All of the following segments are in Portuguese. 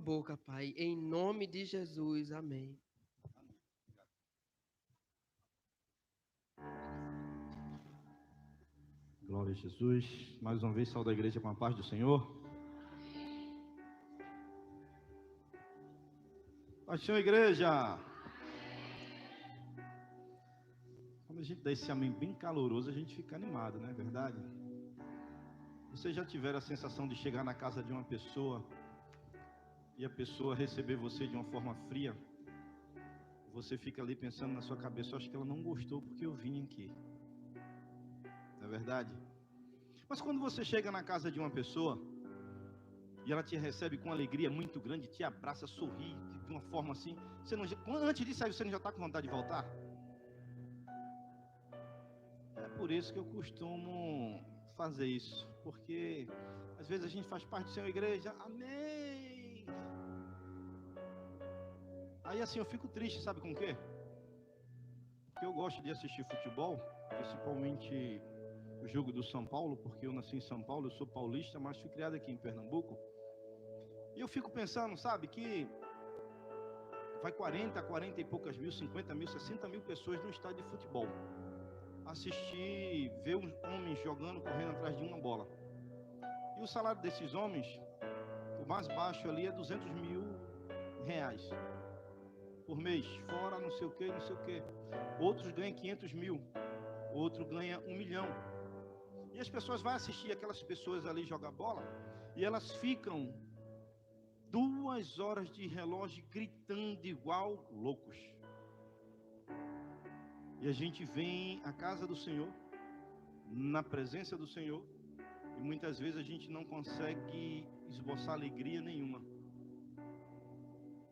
boca, Pai, em nome de Jesus. Amém. Glória a Jesus. Mais uma vez, saúde a igreja com a paz do Senhor. Paz do Senhor, igreja. Quando a gente dá esse amém bem caloroso, a gente fica animado, não é verdade? Vocês já tiveram a sensação de chegar na casa de uma pessoa e a pessoa receber você de uma forma fria? Você fica ali pensando na sua cabeça, acho que ela não gostou porque eu vim aqui. Não é verdade? Mas quando você chega na casa de uma pessoa e ela te recebe com alegria muito grande, te abraça, sorri de uma forma assim, você não, antes de sair você não já está com vontade de voltar? É por isso que eu costumo fazer isso, porque às vezes a gente faz parte de ser uma igreja, amém. Aí assim eu fico triste, sabe com o quê? Porque eu gosto de assistir futebol, principalmente o jogo do São Paulo, porque eu nasci em São Paulo, eu sou paulista, mas fui criado aqui em Pernambuco. E eu fico pensando, sabe, que vai 40 e poucas mil, 50 mil, 60 mil pessoas no estádio de futebol. Assistir, ver uns homens jogando, correndo atrás de uma bola. E o salário desses homens, o mais baixo ali é 200 mil reais por mês. Fora não sei o que, não sei o que. Outros ganham 500 mil. Outro ganha 1 milhão. E as pessoas vão assistir aquelas pessoas ali jogar bola e elas ficam 2 horas de relógio gritando igual loucos. E a gente vem à casa do Senhor, na presença do Senhor, e muitas vezes a gente não consegue esboçar alegria nenhuma.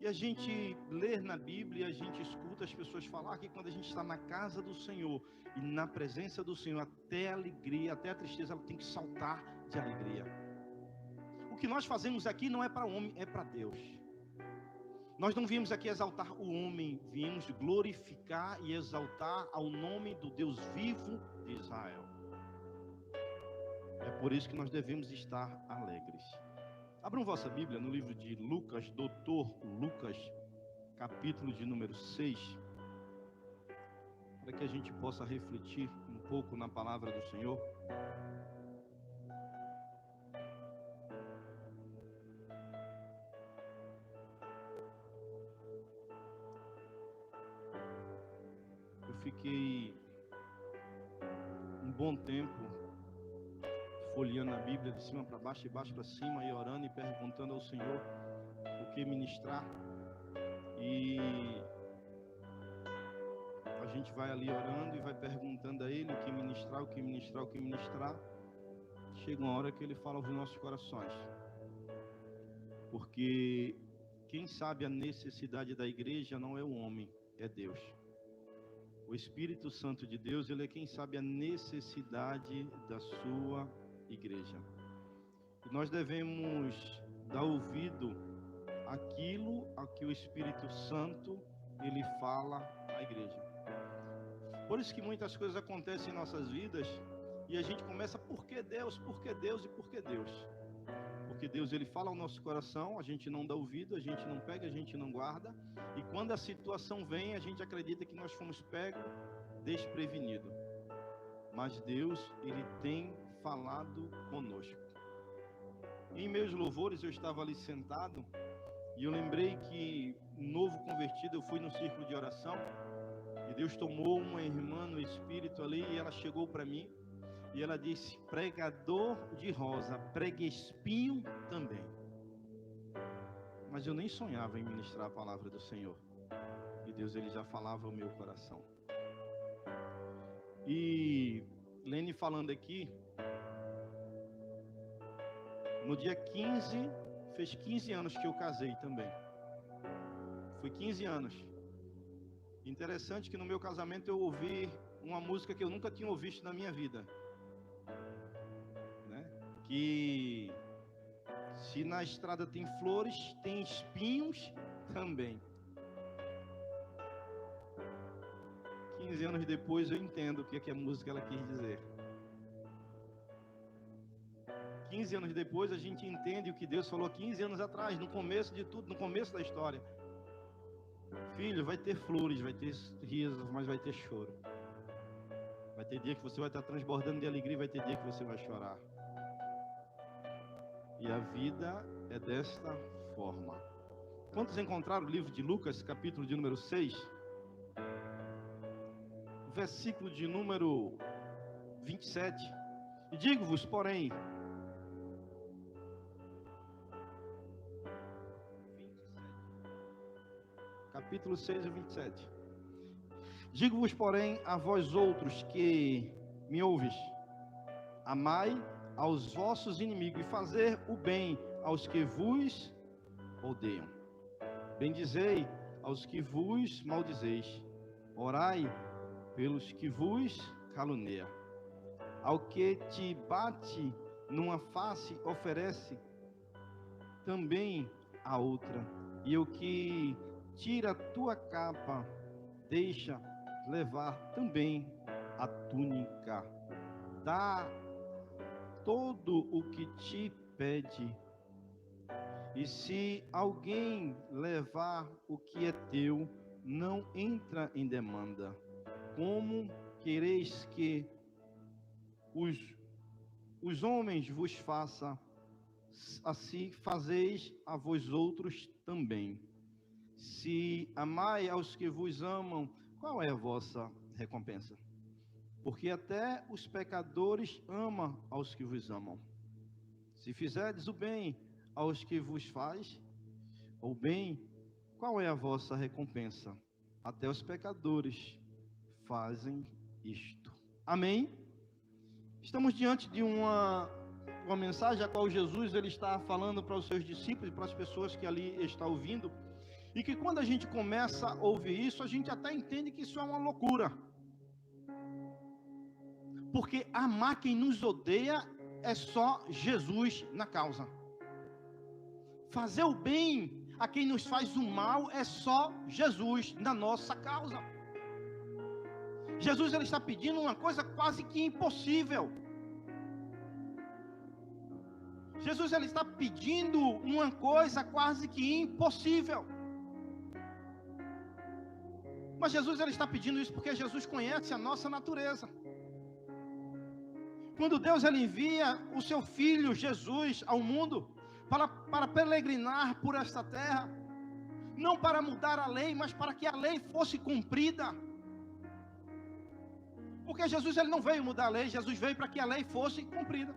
E a gente lê na Bíblia, a gente escuta as pessoas falar que quando a gente está na casa do Senhor e na presença do Senhor, até a alegria, até a tristeza, ela tem que saltar de alegria. O que nós fazemos aqui não é para o homem, é para Deus. Nós não viemos aqui exaltar o homem, viemos glorificar e exaltar ao nome do Deus vivo de Israel. É por isso que nós devemos estar alegres. Abram vossa Bíblia no livro de Lucas, doutor Lucas, capítulo de número 6, para que a gente possa refletir um pouco na palavra do Senhor. Eu fiquei um bom tempo folheando a Bíblia de cima para baixo e baixo para cima e orando e perguntando ao Senhor o que ministrar. E a gente vai ali orando e vai perguntando a Ele o que ministrar, o que ministrar, o que ministrar. Chega uma hora que Ele fala aos nossos corações. Porque quem sabe a necessidade da igreja não é o homem, é Deus. O Espírito Santo de Deus, Ele é quem sabe a necessidade da sua igreja. E nós devemos dar ouvido àquilo a que o Espírito Santo, Ele fala à igreja. Por isso que muitas coisas acontecem em nossas vidas e a gente começa, por que Deus, por que Deus e por que Deus? Porque Deus, Ele fala ao nosso coração, a gente não dá ouvido, a gente não pega, a gente não guarda. E quando a situação vem, a gente acredita que nós fomos pegos desprevenidos. Mas Deus, Ele tem falado conosco. Em meus louvores, eu estava ali sentado e eu lembrei que, novo convertido, eu fui no círculo de oração. E Deus tomou uma irmã no espírito ali e ela chegou para mim. E ela disse, pregador de rosa, prega espinho também. Mas eu nem sonhava em ministrar a palavra do Senhor. E Deus, Ele já falava ao meu coração. E Lene falando aqui, no dia 15, fez 15 anos que eu casei também. Foi 15 anos. Interessante que no meu casamento eu ouvi uma música que eu nunca tinha ouvido na minha vida. Que se na estrada tem flores, tem espinhos também. 15 anos depois eu entendo o que a música ela quis dizer. 15 anos depois, a gente entende o que Deus falou 15 anos atrás, no começo de tudo, no começo da história. Filho, vai ter flores, vai ter risos, mas vai ter choro. Vai ter dia que você vai estar transbordando de alegria, vai ter dia que você vai chorar. E a vida é desta forma. Quantos encontraram o livro de Lucas, capítulo de número 6? Versículo de número 27. E digo-vos, porém, 27. Capítulo 6 e 27. Digo-vos, porém, a vós outros que me ouves, amai aos vossos inimigos e fazer o bem aos que vos odeiam. Bendizei aos que vos maldizeis. Orai pelos que vos caluniam. Ao que te bate numa face, oferece também a outra. E o que tira a tua capa, deixa levar também a túnica. Dá todo o que te pede. E se alguém levar o que é teu, não entra em demanda. Como quereis que os homens vos façam, assim fazeis a vós outros também. Se amai aos que vos amam, qual é a vossa recompensa? Porque até os pecadores amam aos que vos amam. Se fizerdes o bem aos que vos faz o bem, qual é a vossa recompensa? Até os pecadores fazem isto. Amém? Estamos diante de uma mensagem a qual Jesus ele está falando para os seus discípulos e para as pessoas que ali estão ouvindo, e que quando a gente começa a ouvir isso, a gente até entende que isso é uma loucura. Porque amar quem nos odeia é só Jesus na causa. Fazer o bem a quem nos faz o mal é só Jesus na nossa causa. Jesus ele está pedindo uma coisa quase que impossível. Jesus ele está pedindo uma coisa quase que impossível. Mas Jesus ele está pedindo isso porque Jesus conhece a nossa natureza. Quando Deus ele envia o seu Filho Jesus ao mundo para peregrinar por esta terra, não para mudar a lei, mas para que a lei fosse cumprida. Porque Jesus ele não veio mudar a lei, Jesus veio para que a lei fosse cumprida.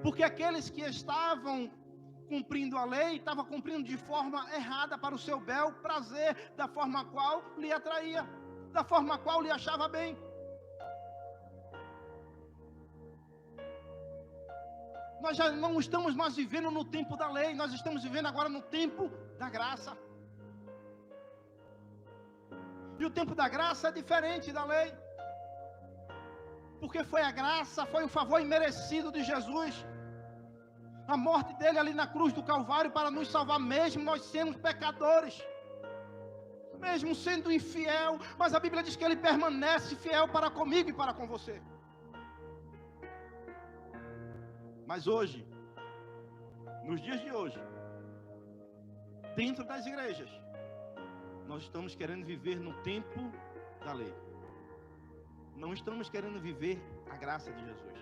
Porque aqueles que estavam cumprindo a lei, estavam cumprindo de forma errada para o seu bel prazer, da forma qual lhe atraía, da forma qual lhe achava bem. Nós já não estamos mais vivendo no tempo da lei, nós estamos vivendo agora no tempo da graça. E o tempo da graça é diferente da lei. Porque foi a graça, foi o favor imerecido de Jesus. A morte dele ali na cruz do Calvário para nos salvar, mesmo nós sendo pecadores. Mesmo sendo infiel, mas a Bíblia diz que ele permanece fiel para comigo e para com você. Mas hoje, nos dias de hoje, dentro das igrejas, nós estamos querendo viver no tempo da lei. Não estamos querendo viver a graça de Jesus.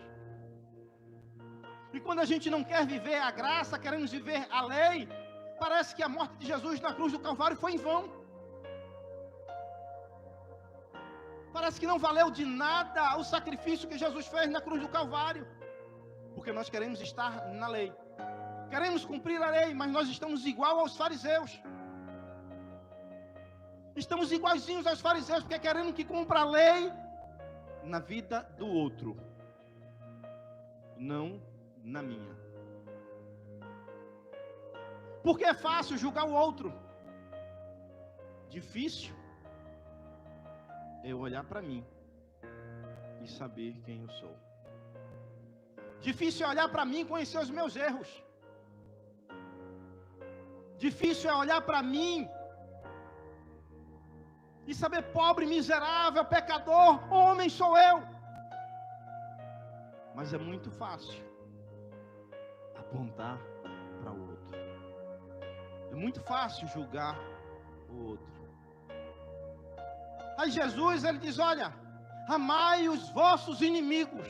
E quando a gente não quer viver a graça, queremos viver a lei, parece que a morte de Jesus na cruz do Calvário foi em vão. Parece que não valeu de nada o sacrifício que Jesus fez na cruz do Calvário. Porque nós queremos estar na lei. Queremos cumprir a lei, mas nós estamos igual aos fariseus. Estamos iguaizinhos aos fariseus, porque queremos que cumpra a lei na vida do outro, não na minha. Porque é fácil julgar o outro. Difícil é eu olhar para mim e saber quem eu sou. Difícil é olhar para mim e conhecer os meus erros. Difícil é olhar para mim e saber pobre, miserável, pecador, homem sou eu. Mas é muito fácil apontar para o outro. É muito fácil julgar o outro. Aí Jesus, ele diz, olha, amai os vossos inimigos,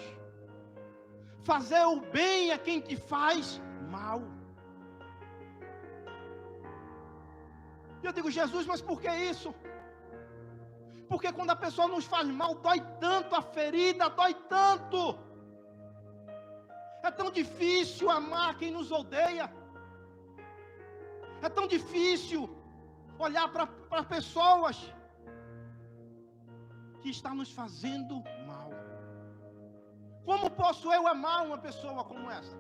fazer o bem a quem te faz mal. E eu digo, Jesus, mas por que isso? Porque quando a pessoa nos faz mal, dói tanto a ferida, dói tanto. É tão difícil amar quem nos odeia. É tão difícil olhar para pessoas que estão nos fazendo mal. Como posso eu amar uma pessoa como essa?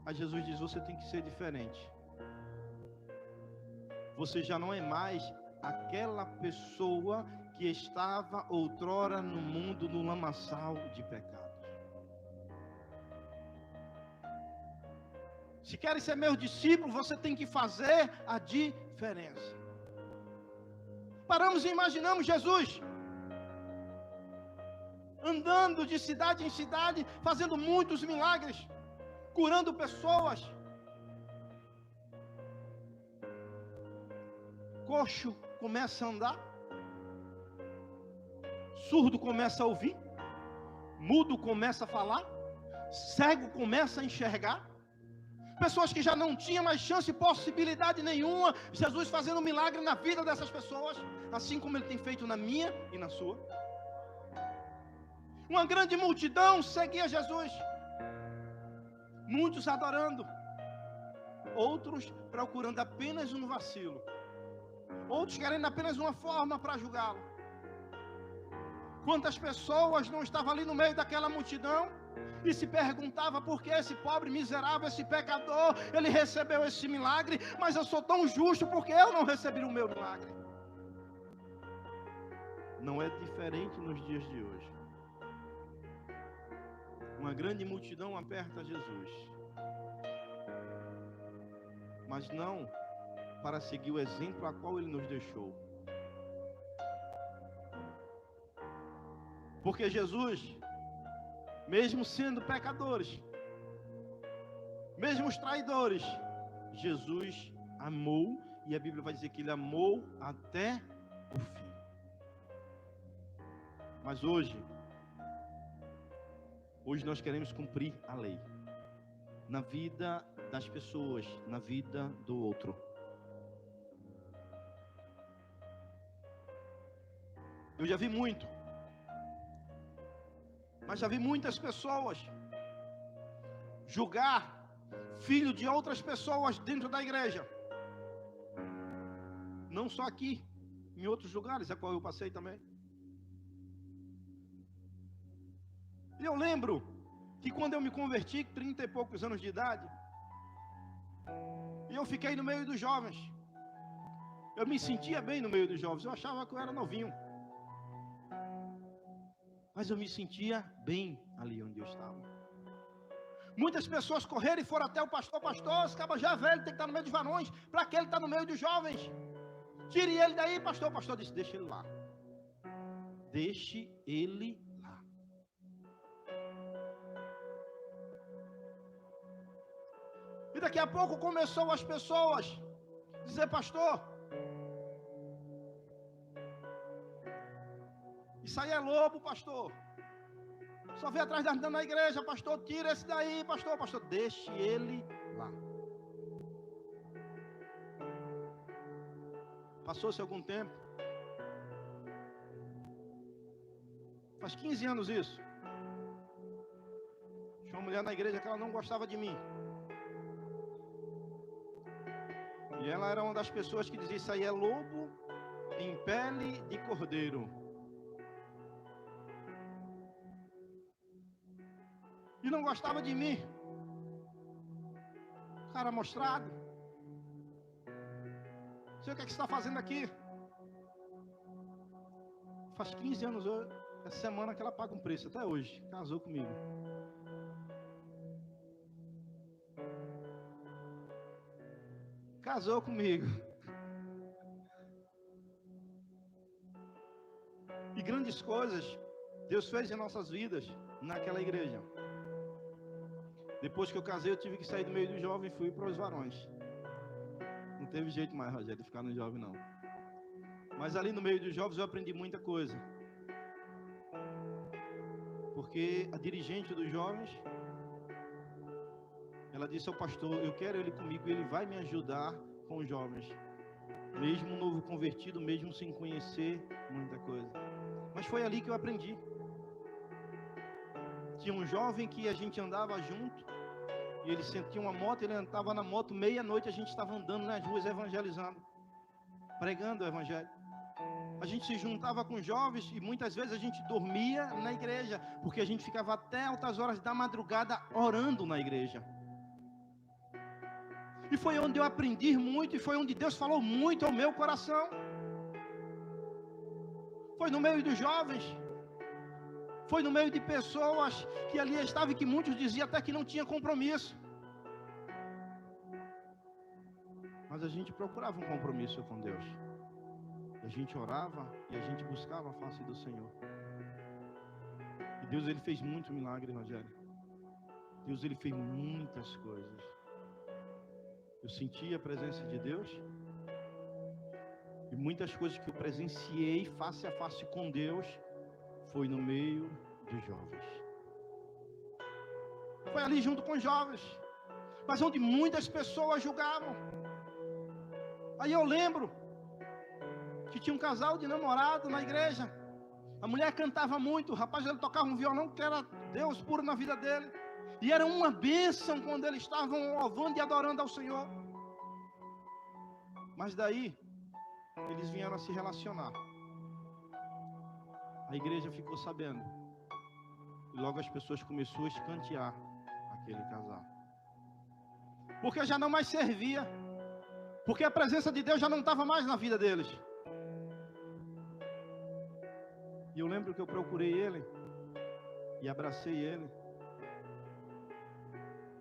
Aí Jesus diz, você tem que ser diferente. Você já não é mais aquela pessoa que estava outrora no mundo no lamaçal de pecados. Se querem ser meus discípulos, você tem que fazer a diferença. Paramos e imaginamos Jesus andando de cidade em cidade, fazendo muitos milagres, curando pessoas. Coxo começa a andar, surdo começa a ouvir, mudo começa a falar, cego começa a enxergar. Pessoas que já não tinham mais chance e possibilidade nenhuma, Jesus fazendo um milagre na vida dessas pessoas, assim como Ele tem feito na minha e na sua. Uma grande multidão seguia Jesus, muitos adorando, outros procurando apenas um vacilo, outros querendo apenas uma forma para julgá-lo. Quantas pessoas não estavam ali no meio daquela multidão e se perguntava por que esse pobre miserável, esse pecador, ele recebeu esse milagre, mas eu sou tão justo, porque eu não recebi o meu milagre? Não é diferente nos dias de hoje. Uma grande multidão aperta Jesus, mas não para seguir o exemplo a qual Ele nos deixou. Porque Jesus, mesmo sendo pecadores, mesmo os traidores, Jesus amou, e a Bíblia vai dizer que Ele amou até o fim. Mas hoje nós queremos cumprir a lei na vida das pessoas, na vida do outro. Eu já vi muito, mas já vi muitas pessoas julgar filho de outras pessoas dentro da igreja. Não só aqui, em outros lugares, a qual eu passei também. E eu lembro que quando eu me converti, 30 e poucos anos de idade, e eu fiquei no meio dos jovens. Eu me sentia bem no meio dos jovens, eu achava que eu era novinho. Mas eu me sentia bem ali onde eu estava. Muitas pessoas correram e foram até o pastor. Pastor, esse cara já velho, tem que estar no meio dos varões. Para que ele está no meio dos jovens? Tire ele daí, pastor. O pastor disse, deixe ele lá. Deixe ele lá. E daqui a pouco começou as pessoas a dizer, pastor, isso aí é lobo, pastor. Só vem atrás da na igreja, pastor, tira esse daí, pastor. Pastor, deixe ele lá. Passou-se algum tempo. Faz 15 anos isso. Tinha uma mulher na igreja que ela não gostava de mim. E ela era uma das pessoas que dizia, isso aí é lobo em pele de cordeiro. E não gostava de mim. Cara mostrado. Sei o que é que você está fazendo aqui. Faz 15 anos, essa semana que ela paga um preço, até hoje. Casou comigo. Casou comigo. E grandes coisas Deus fez em nossas vidas naquela igreja. Depois que eu casei, eu tive que sair do meio do jovem e fui para os varões. Não teve jeito mais, Rogério, de ficar no jovem, não. Mas ali no meio dos jovens eu aprendi muita coisa. Porque a dirigente dos jovens, ela disse ao pastor, eu quero ele comigo, ele vai me ajudar com os jovens. Mesmo novo convertido, mesmo sem conhecer muita coisa. Mas foi ali que eu aprendi. Tinha um jovem que a gente andava junto, e ele sentia uma moto, ele andava na moto, meia-noite a gente estava andando nas ruas evangelizando, pregando o evangelho. A gente se juntava com jovens e muitas vezes a gente dormia na igreja, porque a gente ficava até altas horas da madrugada orando na igreja. E foi onde eu aprendi muito, e foi onde Deus falou muito ao meu coração. Foi no meio dos jovens. Foi no meio de pessoas que ali estavam e que muitos diziam até que não tinha compromisso. Mas a gente procurava um compromisso com Deus. A gente orava e a gente buscava a face do Senhor. E Deus, ele fez muito milagre, Rogério. Deus, ele fez muitas coisas. Eu senti a presença de Deus. E muitas coisas que eu presenciei face a face com Deus foi no meio dos jovens. Foi ali junto com os jovens. Mas onde muitas pessoas julgavam. Aí eu lembro que tinha um casal de namorado na igreja. A mulher cantava muito, o rapaz ele tocava um violão que era Deus puro na vida dele. E era uma bênção quando eles estavam louvando e adorando ao Senhor. Mas daí, eles vieram a se relacionar. A igreja ficou sabendo. E logo as pessoas começaram a escantear aquele casal. Porque já não mais servia. Porque a presença de Deus já não estava mais na vida deles. E eu lembro que eu procurei ele e abracei ele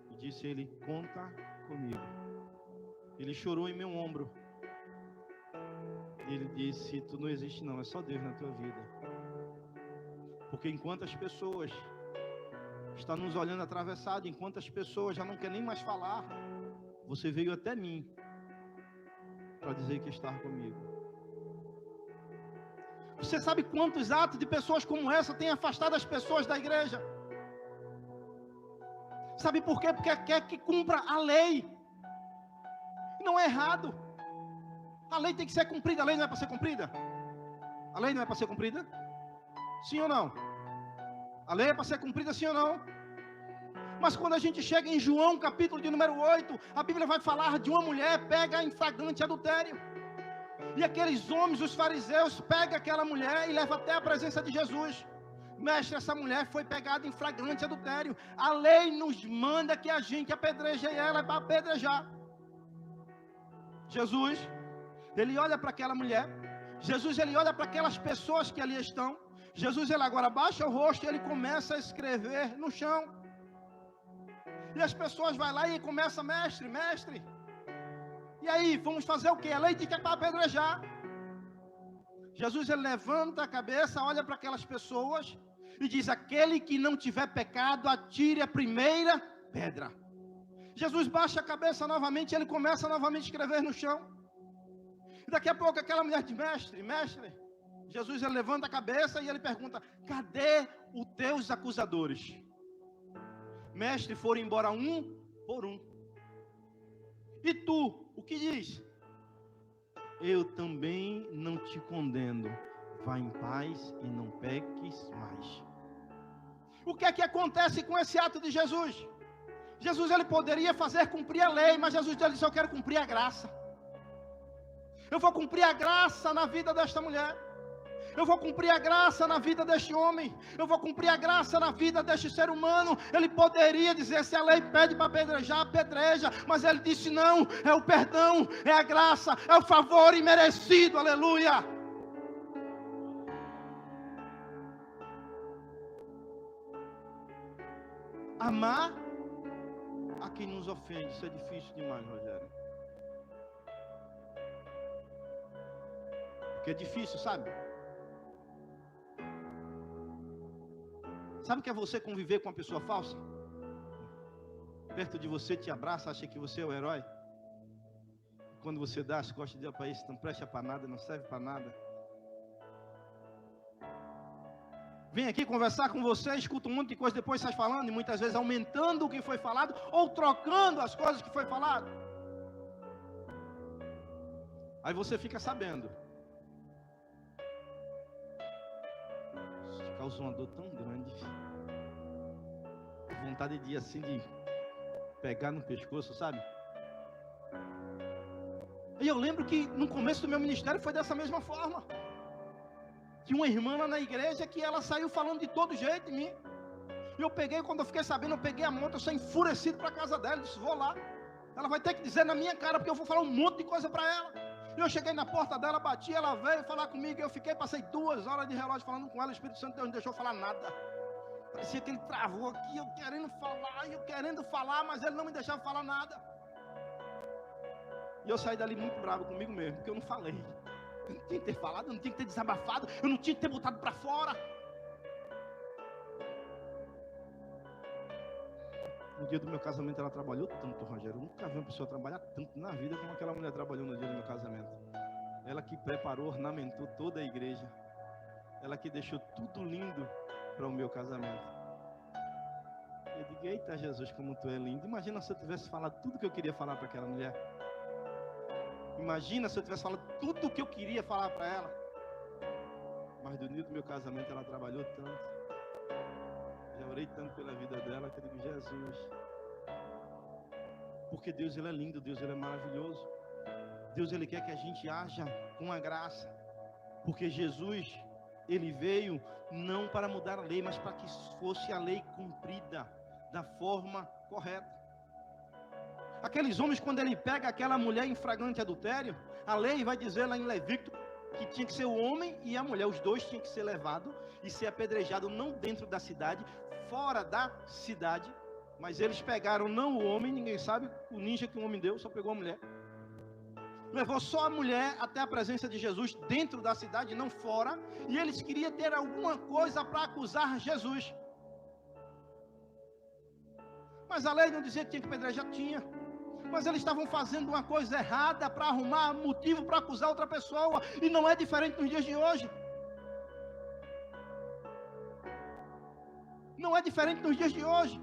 e disse a ele, conta comigo. Ele chorou em meu ombro. Ele disse, tu não existe não, é só Deus na tua vida. Porque enquanto as pessoas estão nos olhando atravessado, enquanto as pessoas já não querem nem mais falar, você veio até mim para dizer que está comigo. Você sabe quantos atos de pessoas como essa têm afastado as pessoas da igreja? Sabe por quê? Porque quer que cumpra a lei. Não é errado. A lei tem que ser cumprida. A lei não é para ser cumprida? A lei não é para ser cumprida? Sim ou não? A lei é para ser cumprida, sim ou não? Mas quando a gente chega em João, capítulo de número 8, a Bíblia vai falar de uma mulher pega em flagrante adultério. E aqueles homens, os fariseus, pegam aquela mulher e levam até a presença de Jesus. Mestre, essa mulher foi pegada em flagrante adultério. A lei nos manda que a gente apedreje ela para apedrejar. Jesus, ele olha para aquela mulher. Jesus, ele olha para aquelas pessoas que ali estão. Jesus, ele agora baixa o rosto e ele começa a escrever no chão. E as pessoas vão lá e começam, mestre, mestre. E aí, vamos fazer o quê? A lei diz que é para apedrejar. Jesus, ele levanta a cabeça, olha para aquelas pessoas e diz, aquele que não tiver pecado, atire a primeira pedra. Jesus baixa a cabeça novamente e ele começa novamente a escrever no chão. E daqui a pouco aquela mulher diz, mestre, mestre. Jesus, ele levanta a cabeça e ele pergunta, cadê os teus acusadores? Mestre, foram embora um por um. E tu, o que diz? Eu também não te condeno. Vá em paz e não peques mais. O que é que acontece com esse ato de Jesus? Jesus, ele poderia fazer cumprir a lei, mas Jesus disse, eu quero cumprir a graça. Eu vou cumprir a graça na vida desta mulher. Eu vou cumprir a graça na vida deste homem. Eu vou cumprir a graça na vida deste ser humano. Ele poderia dizer, se a lei pede para apedrejar, apedreja. Mas ele disse, não, é o perdão, é a graça, é o favor imerecido, aleluia. Amar a quem nos ofende, isso é difícil demais, Rogério. Porque é difícil, sabe? Sabe o que é você conviver com uma pessoa falsa? Perto de você, te abraça, acha que você é o herói. Quando você dá as costas dele para isso, não presta para nada, não serve para nada. Vem aqui conversar com você, escuta um monte de coisa, depois sai falando, e muitas vezes aumentando o que foi falado, ou trocando as coisas que foi falado. Aí você fica sabendo. Isso causou uma dor tão grande. Vontade de ir assim, de pegar no pescoço, sabe? E eu lembro que no começo do meu ministério foi dessa mesma forma. Tinha uma irmã lá na igreja que ela saiu falando de todo jeito em mim. E eu peguei, quando eu fiquei sabendo, eu peguei a moto, eu saí enfurecido para a casa dela, disse, vou lá. Ela vai ter que dizer na minha cara, porque eu vou falar um monte de coisa para ela. E eu cheguei na porta dela, bati, ela veio falar comigo, e eu fiquei, passei 2 horas de relógio falando com ela, o Espírito Santo Deus não deixou falar nada. Parecia que ele travou aqui, eu querendo falar, mas ele não me deixava falar nada. E eu saí dali muito bravo comigo mesmo, porque eu não falei. Eu não tinha que ter falado, eu não tinha que ter desabafado, eu não tinha que ter botado para fora. No dia do meu casamento ela trabalhou tanto, Rogério. Eu nunca vi uma pessoa trabalhar tanto na vida como aquela mulher trabalhou no dia do meu casamento. Ela que preparou, ornamentou toda a igreja. Ela que deixou tudo lindo para o meu casamento. Eu digo, eita Jesus, como tu é lindo. Imagina se eu tivesse falado tudo que eu queria falar para aquela mulher. Imagina se eu tivesse falado tudo o que eu queria falar para ela. Mas do dia do meu casamento ela trabalhou tanto. Já orei tanto pela vida dela que eu digo, Jesus. Porque Deus ele é lindo, Deus ele é maravilhoso. Deus ele quer que a gente haja com a graça. Porque Jesus, ele veio não para mudar a lei, mas para que fosse a lei cumprida da forma correta. Aqueles homens, quando ele pega aquela mulher em flagrante adultério, a lei vai dizer lá em Levítico que tinha que ser o homem e a mulher, os dois tinham que ser levados e ser apedrejados, não dentro da cidade, fora da cidade. Mas eles pegaram não o homem, ninguém sabe o ninja que o homem deu, só pegou a mulher. Levou só a mulher até a presença de Jesus dentro da cidade, não fora. E eles queriam ter alguma coisa para acusar Jesus. Mas a lei não dizia que tinha que apedrejar, tinha. Mas eles estavam fazendo uma coisa errada para arrumar motivo para acusar outra pessoa. E não é diferente nos dias de hoje. Não é diferente nos dias de hoje.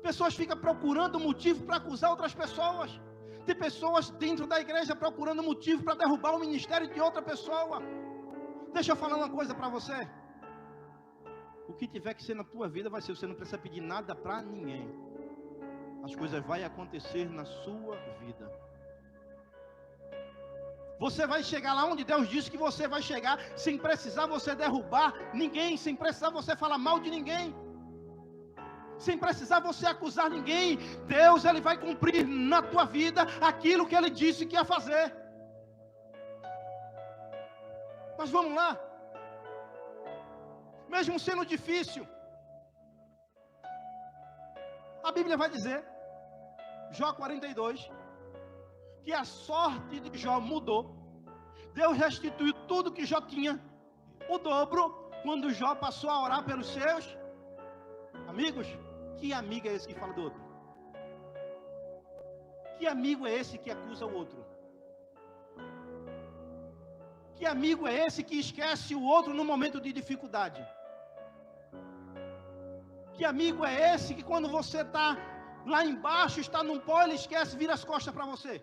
Pessoas ficam procurando motivo para acusar outras pessoas. Tem pessoas dentro da igreja procurando motivo para derrubar o ministério de outra pessoa. Deixa eu falar uma coisa para você. O que tiver que ser na tua vida vai ser. Você não precisa pedir nada para ninguém. As coisas vão acontecer na sua vida. Você vai chegar lá onde Deus disse que você vai chegar, sem precisar você derrubar ninguém, sem precisar você falar mal de ninguém, sem precisar você acusar ninguém. Deus ele vai cumprir na tua vida aquilo que Ele disse que ia fazer. Mas vamos lá. Mesmo sendo difícil, a Bíblia vai dizer, Jó 42, que a sorte de Jó mudou. Deus restituiu tudo que Jó tinha, o dobro, quando Jó passou a orar pelos seus amigos. Que amigo é esse que fala do outro? Que amigo é esse que acusa o outro? Que amigo é esse que esquece o outro no momento de dificuldade? Que amigo é esse que quando você está lá embaixo, está num pó, ele esquece, vira as costas para você?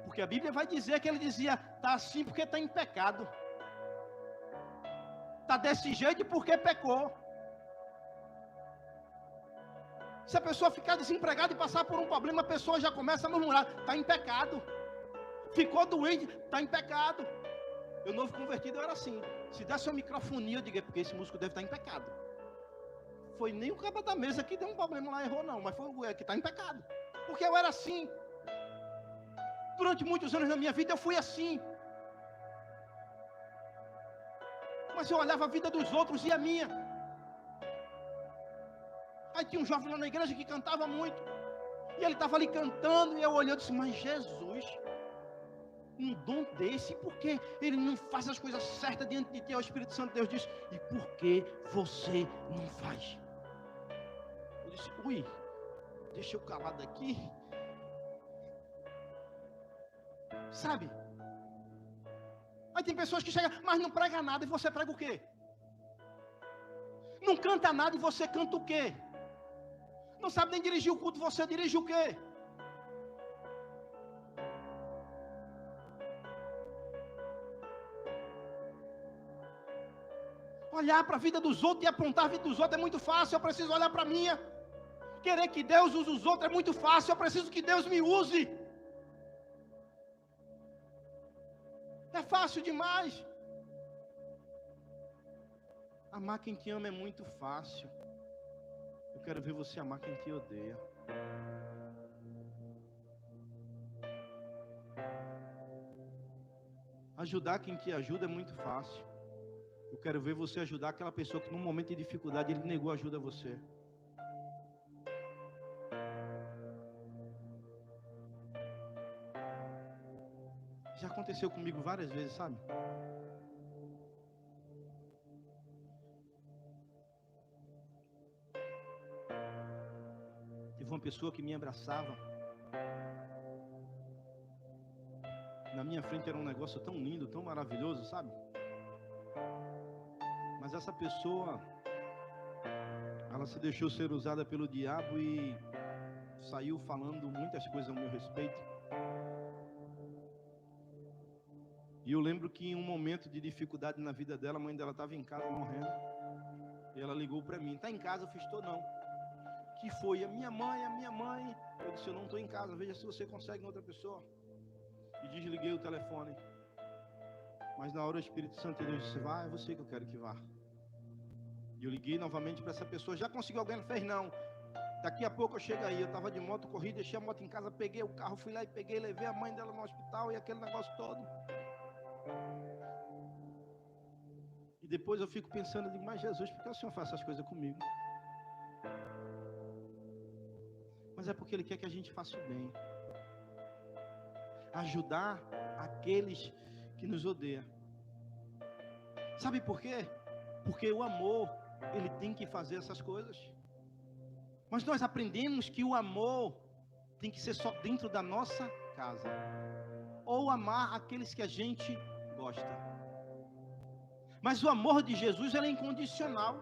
Porque a Bíblia vai dizer que ele dizia, está assim porque está em pecado. Está desse jeito porque pecou. Se a pessoa ficar desempregada e passar por um problema, a pessoa já começa a murmurar, está em pecado. Ficou doente, está em pecado. Eu novo convertido, eu era assim. Se desse uma microfonia, eu digo, é porque esse músico deve estar em pecado. Foi nem o cabo da mesa que deu um problema lá, errou não, mas foi o que está em pecado. Porque eu era assim. Durante muitos anos na minha vida eu fui assim. Mas eu olhava a vida dos outros e a minha. Aí tinha um jovem lá na igreja que cantava muito. E ele estava ali cantando e eu olhando e disse, mas Jesus, um dom desse? Por que ele não faz as coisas certas diante de ti? O Espírito Santo de Deus diz: e por que você não faz? Eu disse: ui, deixa eu calar daqui. Sabe? Aí tem pessoas que chegam, mas não prega nada, e você prega o quê? Não canta nada e você canta o quê? Não sabe nem dirigir o culto, você dirige o quê? Olhar para a vida dos outros e apontar a vida dos outros é muito fácil, eu preciso olhar para a minha. Querer que Deus use os outros é muito fácil, eu preciso que Deus me use. É fácil demais. Amar quem te ama é muito fácil. Eu quero ver você amar quem te odeia. Ajudar quem te ajuda é muito fácil. Eu quero ver você ajudar aquela pessoa que num momento de dificuldade ele negou ajuda a você. Já aconteceu comigo várias vezes, sabe? Teve uma pessoa que me abraçava. Na minha frente era um negócio tão lindo, tão maravilhoso, sabe? Mas essa pessoa, ela se deixou ser usada pelo diabo e saiu falando muitas coisas a meu respeito. E eu lembro que em um momento de dificuldade na vida dela, a mãe dela estava em casa morrendo. E ela ligou para mim: tá em casa? Eu fiz: tô não. Que foi? A minha mãe. Eu disse: eu não estou em casa, veja se você consegue outra pessoa. E desliguei o telefone. Mas na hora o Espírito Santo de Deus disse: vá, é você que eu quero que vá. E eu liguei novamente para essa pessoa: já conseguiu alguém? Ela fez: não. Daqui a pouco eu chego aí. Eu estava de moto, corri, deixei a moto em casa, peguei o carro, fui lá e peguei, levei a mãe dela no hospital e aquele negócio todo. E depois eu fico pensando, digo: mas Jesus, por que o Senhor faz essas coisas comigo? Mas é porque Ele quer que a gente faça o bem. Ajudar aqueles que nos odeiam. Sabe por quê? Porque o amor, ele tem que fazer essas coisas. Mas nós aprendemos que o amor tem que ser só dentro da nossa casa. Ou amar aqueles que a gente gosta. Mas o amor de Jesus, ele é incondicional.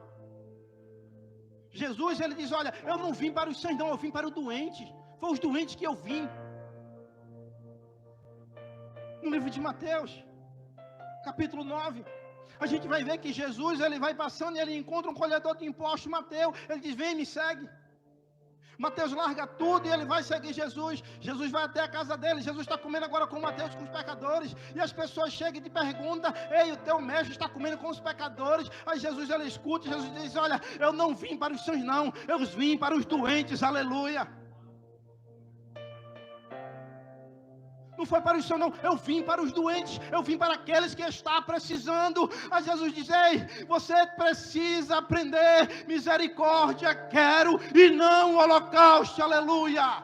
Jesus, ele diz: olha, eu não vim para os sãos não, eu vim para o doente. Foi os doentes que eu vim. No livro de Mateus, capítulo 9, a gente vai ver que Jesus, ele vai passando e ele encontra um colhedor de impostos, Mateus. Ele diz: vem, me segue. Mateus larga tudo e ele vai seguir Jesus. Jesus vai até a casa dele. Jesus está comendo agora com Mateus, com os pecadores. E as pessoas chegam e te perguntam: ei, o teu mestre está comendo com os pecadores? Aí Jesus, ele escuta e Jesus diz: olha, eu não vim para os sãos não, eu vim para os doentes, aleluia. Não foi para os sãos não, eu vim para os doentes, eu vim para aqueles que estão precisando. Aí Jesus diz: ei, você precisa aprender misericórdia, quero, e não holocausto, aleluia.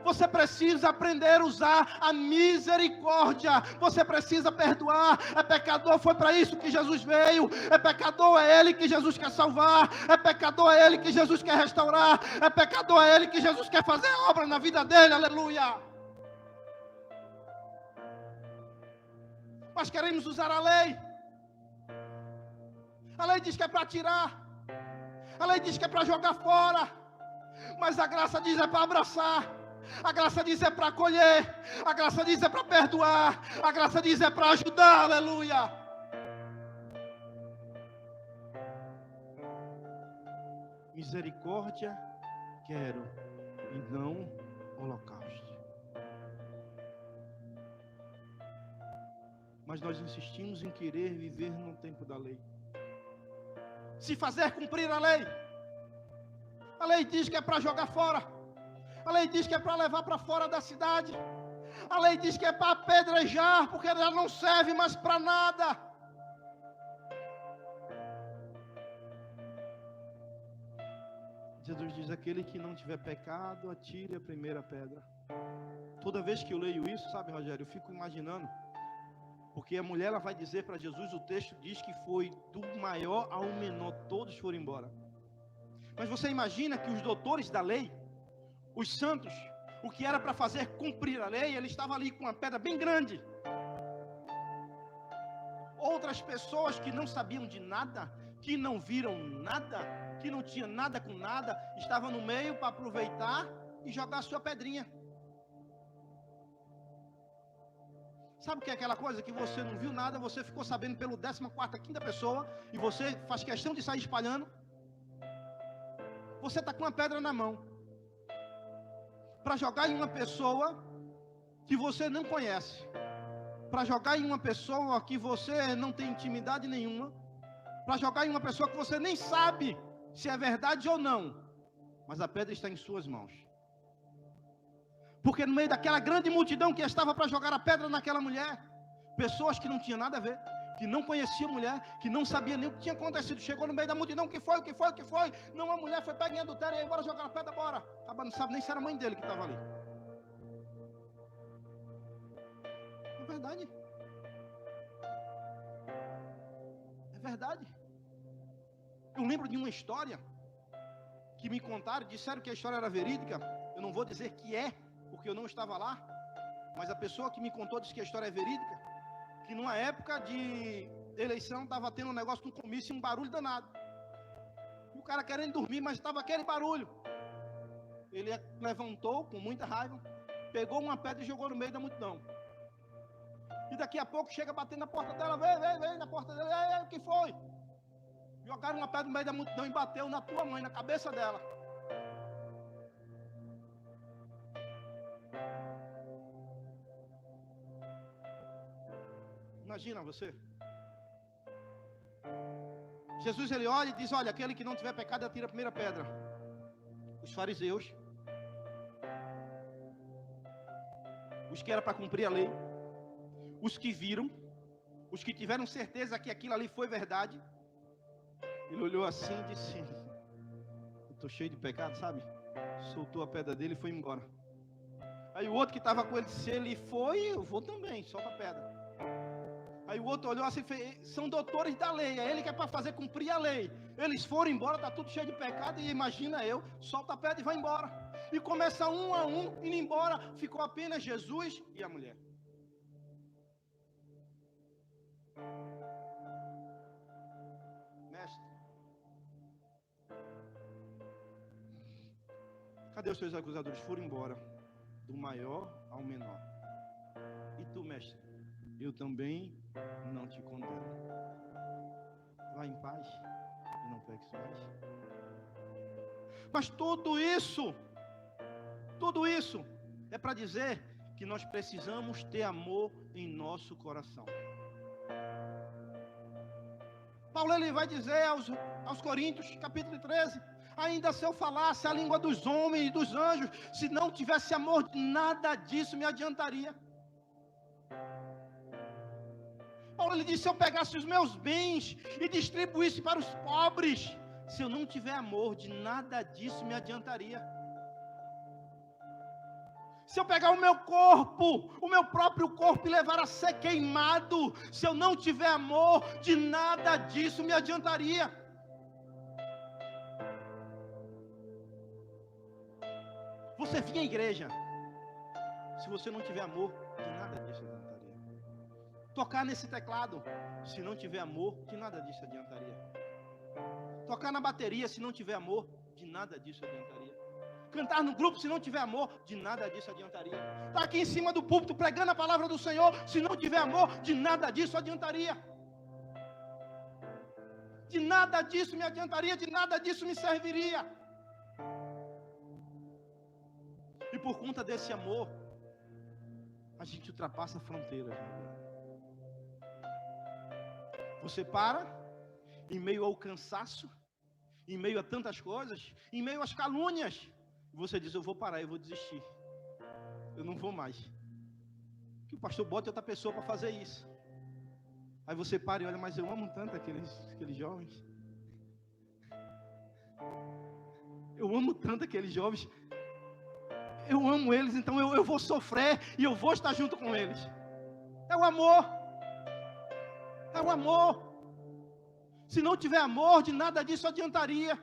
Você precisa aprender a usar a misericórdia. Você precisa perdoar. É pecador, foi para isso que Jesus veio. É pecador, é Ele que Jesus quer salvar. É pecador, é Ele que Jesus quer restaurar. É pecador, é Ele que Jesus quer fazer obra na vida dele, aleluia. Mas queremos usar a lei. A lei diz que é para tirar. A lei diz que é para jogar fora. Mas a graça diz é para abraçar. A graça diz é para acolher. A graça diz é para perdoar. A graça diz é para ajudar, aleluia. Misericórdia quero e não holocausto. Mas nós insistimos em querer viver no tempo da lei. Se fazer cumprir a lei. A lei diz que é para jogar fora. A lei diz que é para levar para fora da cidade. A lei diz que é para apedrejar, porque ela não serve mais para nada. Jesus diz: aquele que não tiver pecado, atire a primeira pedra. Toda vez que eu leio isso, sabe, Rogério, eu fico imaginando, porque a mulher ela vai dizer para Jesus, o texto diz que foi do maior ao menor, todos foram embora. Mas você imagina que os doutores da lei, os santos, o que era para fazer cumprir a lei, ele estava ali com uma pedra bem grande. Outras pessoas que não sabiam de nada, que não viram nada, que não tinha nada com nada, estavam no meio para aproveitar e jogar a sua pedrinha. Sabe o que é aquela coisa que você não viu nada, você ficou sabendo pelo 14ª, 15ª pessoa, e você faz questão de sair espalhando? Você está com uma pedra na mão, para jogar em uma pessoa que você não conhece, para jogar em uma pessoa que você não tem intimidade nenhuma, para jogar em uma pessoa que você nem sabe se é verdade ou não, mas a pedra está em suas mãos. Porque no meio daquela grande multidão que estava para jogar a pedra naquela mulher, pessoas que não tinham nada a ver, que não conheciam a mulher, que não sabiam nem o que tinha acontecido, chegou no meio da multidão, o que foi? Não, a mulher foi pega em adultério, e aí bora jogar a pedra, bora. Acaba não sabe nem se era a mãe dele que estava ali. É verdade. É verdade. Eu lembro de uma história que me contaram, disseram que a história era verídica. Eu não vou dizer que é, porque eu não estava lá, mas a pessoa que me contou disse que a história é verídica, que numa época de eleição estava tendo um negócio, um comício, um barulho danado, e o cara querendo dormir, mas estava aquele barulho. Ele levantou com muita raiva, pegou uma pedra e jogou no meio da multidão, e daqui a pouco chega batendo na porta dela, vem na porta dela, o que foi? Jogaram uma pedra no meio da multidão e bateu na tua mãe, na cabeça dela. Imagina você. Jesus ele olha e diz, olha, aquele que não tiver pecado atira a primeira pedra. Os fariseus, os que era para cumprir a lei, os que viram, os que tiveram certeza que aquilo ali foi verdade. Ele olhou assim e disse, eu estou cheio de pecado, sabe? Soltou a pedra dele e foi embora. Aí o outro que estava com ele disse, ele foi, eu vou também, solta a pedra. Aí o outro olhou assim e fez, são doutores da lei, é ele que é para fazer cumprir a lei. Eles foram embora, está tudo cheio de pecado, e imagina eu, solta a pedra e vai embora. E começa um a um, indo embora, ficou apenas Jesus e a mulher. Mestre, cadê os seus acusadores? Foram embora, do maior ao menor. E tu, mestre? Eu também não te condeno. Vá em paz e não peques mais. Mas tudo isso é para dizer que nós precisamos ter amor em nosso coração. Paulo ele vai dizer aos Coríntios, capítulo 13, ainda se eu falasse a língua dos homens e dos anjos, se não tivesse amor, nada disso me adiantaria. Paulo ele disse, se eu pegasse os meus bens e distribuísse para os pobres, se eu não tiver amor, de nada disso me adiantaria. Se eu pegar o meu corpo, o meu próprio corpo e levar a ser queimado, se eu não tiver amor, de nada disso me adiantaria. Você vinha à igreja, se você não tiver amor, de nada disso adiantaria. Tocar nesse teclado, se não tiver amor, de nada disso adiantaria. Tocar na bateria, se não tiver amor, de nada disso adiantaria. Cantar no grupo, se não tiver amor, de nada disso adiantaria. Estar aqui em cima do púlpito pregando a palavra do Senhor, se não tiver amor, de nada disso adiantaria. De nada disso me adiantaria, de nada disso me serviria. E por conta desse amor, a gente ultrapassa fronteiras. Você para, em meio ao cansaço, em meio a tantas coisas, em meio às calúnias, você diz, eu vou parar, eu vou desistir, eu não vou mais, que o pastor bota outra pessoa para fazer isso. Aí você para e olha, mas eu amo tanto aqueles jovens, eu amo tanto aqueles jovens, eu amo eles, então eu vou sofrer e eu vou estar junto com eles. É o amor. É o amor. Se não tiver amor, de nada disso adiantaria.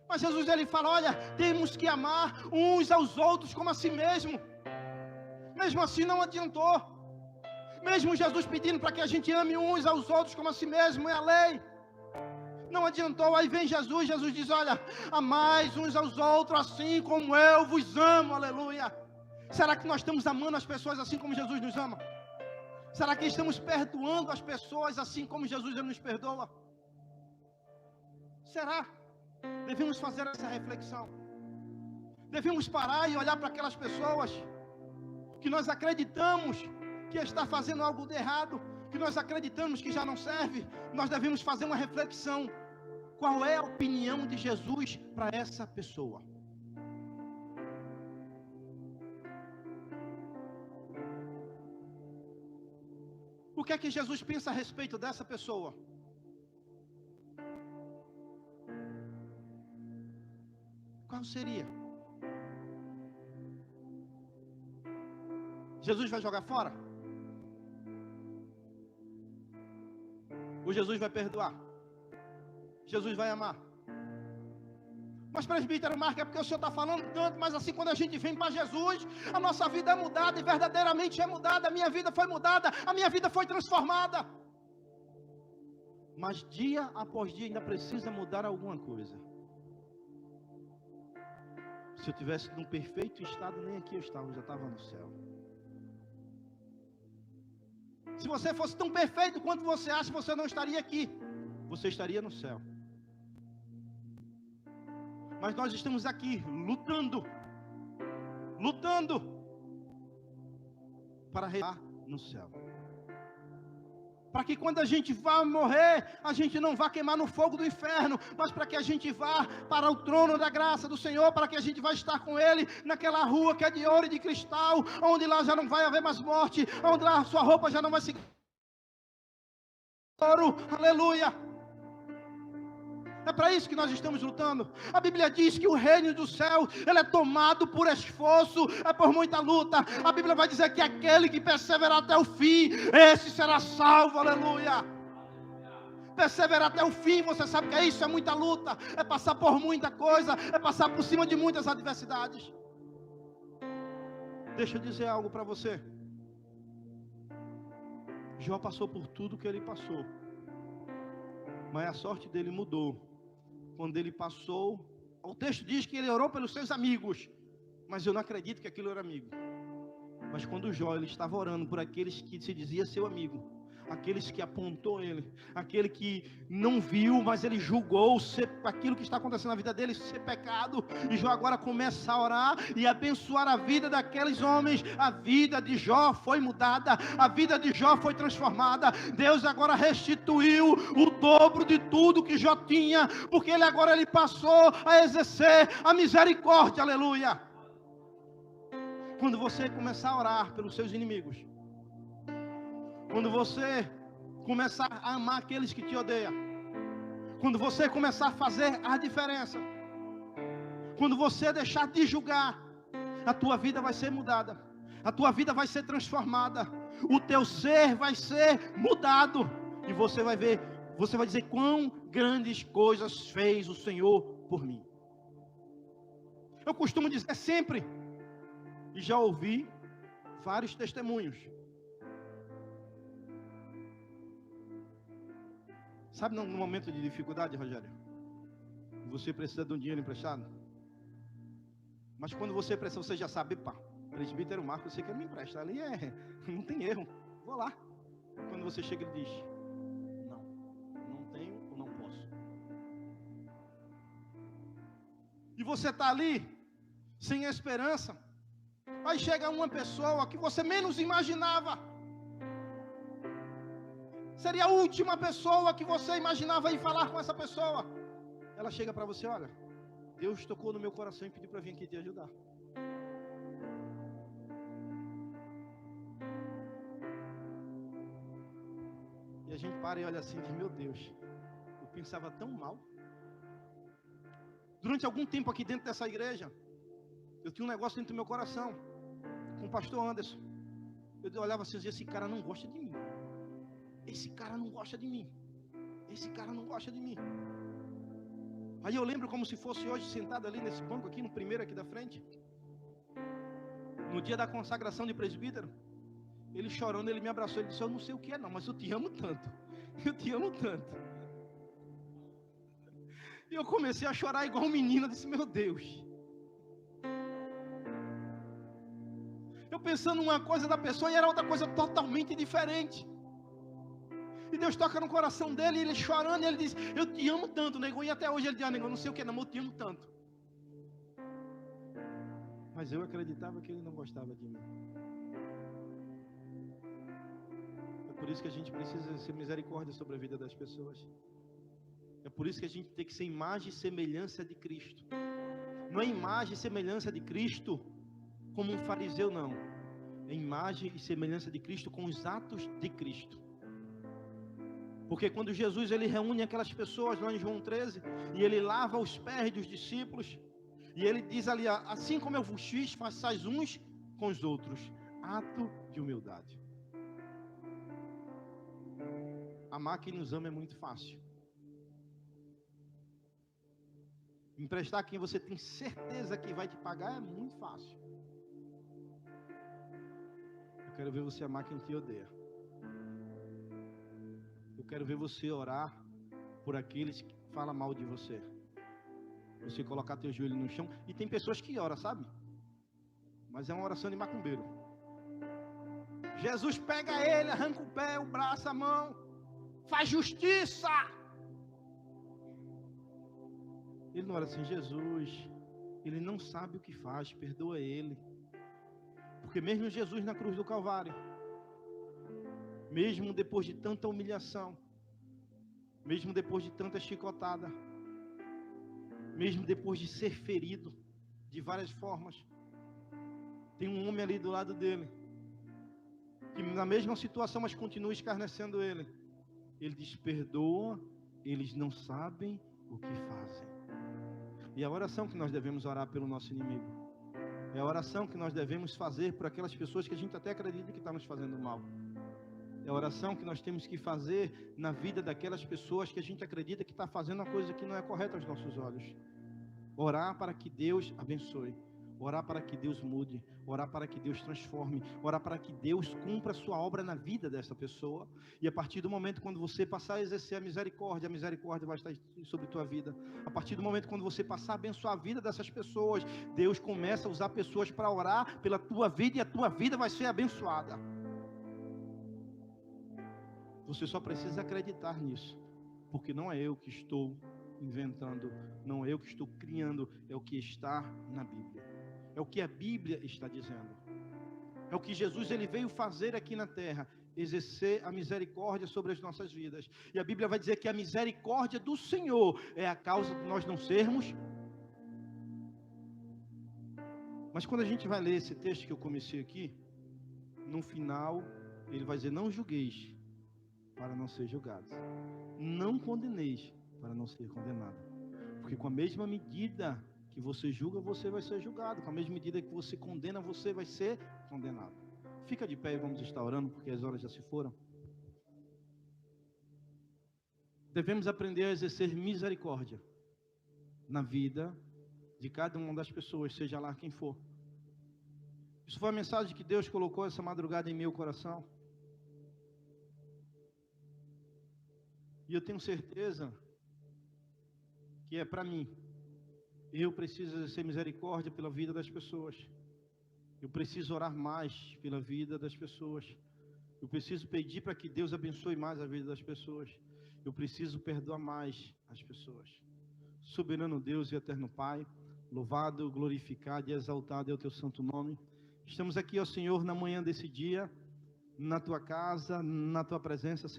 Mas Jesus, ele fala, olha, temos que amar uns aos outros como a si mesmo. Mesmo assim não adiantou. Mesmo Jesus pedindo para que a gente ame uns aos outros como a si mesmo, é a lei. Não adiantou, aí vem Jesus diz, olha, amais uns aos outros assim como eu vos amo, aleluia. Será que nós estamos amando as pessoas assim como Jesus nos ama? Será que estamos perdoando as pessoas assim como Jesus nos perdoa? Será? Devemos fazer essa reflexão. Devemos parar e olhar para aquelas pessoas que nós acreditamos que está fazendo algo de errado, que nós acreditamos que já não serve. Nós devemos fazer uma reflexão. Qual é a opinião de Jesus para essa pessoa? O que é que Jesus pensa a respeito dessa pessoa? Qual seria? Jesus vai jogar fora? Ou Jesus vai perdoar? Jesus vai amar? Mas presbítero Marco, é porque o senhor está falando tanto, mas assim quando a gente vem para Jesus, a nossa vida é mudada e verdadeiramente é mudada, a minha vida foi mudada, a minha vida foi transformada. Mas dia após dia ainda precisa mudar alguma coisa. Se eu tivesse num perfeito estado, nem aqui eu estava, eu já estava no céu. Se você fosse tão perfeito quanto você acha, você não estaria aqui, você estaria no céu. Mas nós estamos aqui lutando para reinar no céu. Para que quando a gente vá morrer, a gente não vá queimar no fogo do inferno, mas para que a gente vá para o trono da graça do Senhor, para que a gente vá estar com Ele naquela rua que é de ouro e de cristal, onde lá já não vai haver mais morte, onde lá a sua roupa já não vai se ouro, aleluia. É para isso que nós estamos lutando. A Bíblia diz que o reino do céu, ele é tomado por esforço, é por muita luta. A Bíblia vai dizer que aquele que perseverar até o fim, esse será salvo, aleluia. Perseverar até o fim, você sabe que é isso, é muita luta, é passar por muita coisa, é passar por cima de muitas adversidades. Deixa eu dizer algo para você. Jó passou por tudo que ele passou, mas a sorte dele mudou quando ele passou. O texto diz que ele orou pelos seus amigos, mas eu não acredito que aquilo era amigo. Mas quando Jó, ele estava orando por aqueles que se dizia seu amigo, aqueles que apontou ele, aquele que não viu, mas ele julgou aquilo que está acontecendo na vida dele ser pecado, e Jó agora começa a orar e abençoar a vida daqueles homens. A vida de Jó foi mudada, a vida de Jó foi transformada. Deus agora restituiu o dobro de tudo que Jó tinha, porque ele agora passou a exercer a misericórdia, aleluia. Quando você começar a orar pelos seus inimigos, quando você começar a amar aqueles que te odeiam, quando você começar a fazer a diferença, quando você deixar de julgar, a tua vida vai ser mudada, a tua vida vai ser transformada, o teu ser vai ser mudado, e você vai ver, você vai dizer quão grandes coisas fez o Senhor por mim. Eu costumo dizer sempre, e já ouvi vários testemunhos. Sabe no momento de dificuldade, Rogério, você precisa de um dinheiro emprestado? Mas quando você precisa, você já sabe, pá, presbítero Marco, você quer me emprestar ali, não tem erro, vou lá. Quando você chega e diz, não tenho ou não posso. E você está ali, sem esperança, aí chega uma pessoa que você menos imaginava, seria a última pessoa que você imaginava ir falar com essa pessoa. Ela chega para você, olha, Deus tocou no meu coração e pediu para vir aqui te ajudar. E a gente para e olha assim e diz, meu Deus, eu pensava tão mal. Durante algum tempo aqui dentro dessa igreja, Eu tinha um negócio dentro do meu coração, com o pastor Anderson. Eu olhava assim e dizia, esse cara não gosta de mim. Esse cara não gosta de mim. Esse cara não gosta de mim. Aí eu lembro como se fosse hoje, sentado ali nesse banco aqui, no primeiro aqui da frente. No dia da consagração de presbítero, ele chorando, ele me abraçou, ele disse, eu não sei o que é não, mas eu te amo tanto. Eu te amo tanto. E eu comecei a chorar igual um menino, eu disse, meu Deus. Eu pensando uma coisa da pessoa e era outra coisa totalmente diferente. E Deus toca no coração dele, e ele chorando, e ele diz, eu te amo tanto, nego. E até hoje ele diz, nego, eu não sei o que não, mas eu te amo tanto. Mas eu acreditava que ele não gostava de mim. É por isso que a gente precisa ser misericórdia sobre a vida das pessoas. É por isso que a gente tem que ser imagem e semelhança de Cristo. Não é imagem e semelhança de Cristo como um fariseu, não. É imagem e semelhança de Cristo com os atos de Cristo. Porque quando Jesus ele reúne aquelas pessoas lá em João 13, e ele lava os pés dos discípulos, e ele diz ali, assim como eu vos fiz, façais uns com os outros. Ato de humildade. Amar quem nos ama é muito fácil. Emprestar quem você tem certeza que vai te pagar é muito fácil. Eu quero ver você amar quem te odeia. Eu quero ver você orar por aqueles que falam mal de você. Você colocar teu joelho no chão. E tem pessoas que oram, sabe? Mas é uma oração de macumbeiro. Jesus pega ele, arranca o pé, o braço, a mão. Faz justiça. Ele não ora assim, Jesus, ele não sabe o que faz, perdoa ele. Porque mesmo Jesus na cruz do Calvário, mesmo depois de tanta humilhação, mesmo depois de tanta chicotada, mesmo depois de ser ferido de várias formas, tem um homem ali do lado dele, que na mesma situação, mas continua escarnecendo ele. Ele diz, perdoa, eles não sabem o que fazem. E a oração que nós devemos orar pelo nosso inimigo, é a oração que nós devemos fazer por aquelas pessoas que a gente até acredita que está nos fazendo mal. É a oração que nós temos que fazer na vida daquelas pessoas que a gente acredita que está fazendo uma coisa que não é correta aos nossos olhos. Orar para que Deus abençoe. Orar para que Deus mude. Orar para que Deus transforme. Orar para que Deus cumpra a sua obra na vida dessa pessoa. E a partir do momento quando você passar a exercer a misericórdia vai estar sobre a tua vida. A partir do momento quando você passar a abençoar a vida dessas pessoas, Deus começa a usar pessoas para orar pela tua vida e a tua vida vai ser abençoada. Você só precisa acreditar nisso. Porque não é eu que estou inventando, não é eu que estou criando, é o que está na Bíblia. É o que a Bíblia está dizendo. É o que Jesus ele veio fazer aqui na terra, exercer a misericórdia sobre as nossas vidas. E a Bíblia vai dizer que a misericórdia do Senhor é a causa de nós não sermos. Mas quando a gente vai ler esse texto que eu comecei aqui, no final ele vai dizer, não julgueis para não ser julgados. Não condeneis para não ser condenado. Porque com a mesma medida que você julga, você vai ser julgado. Com a mesma medida que você condena, você vai ser condenado. Fica de pé e vamos estar orando, porque as horas já se foram. Devemos aprender a exercer misericórdia na vida de cada uma das pessoas, seja lá quem for. Isso foi a mensagem que Deus colocou essa madrugada em meu coração. E eu tenho certeza que é para mim. Eu preciso exercer misericórdia pela vida das pessoas. Eu preciso orar mais pela vida das pessoas. Eu preciso pedir para que Deus abençoe mais a vida das pessoas. Eu preciso perdoar mais as pessoas. Soberano Deus e eterno Pai, louvado, glorificado e exaltado é o teu santo nome. Estamos aqui, ó Senhor, na manhã desse dia, na tua casa, na tua presença, Senhor.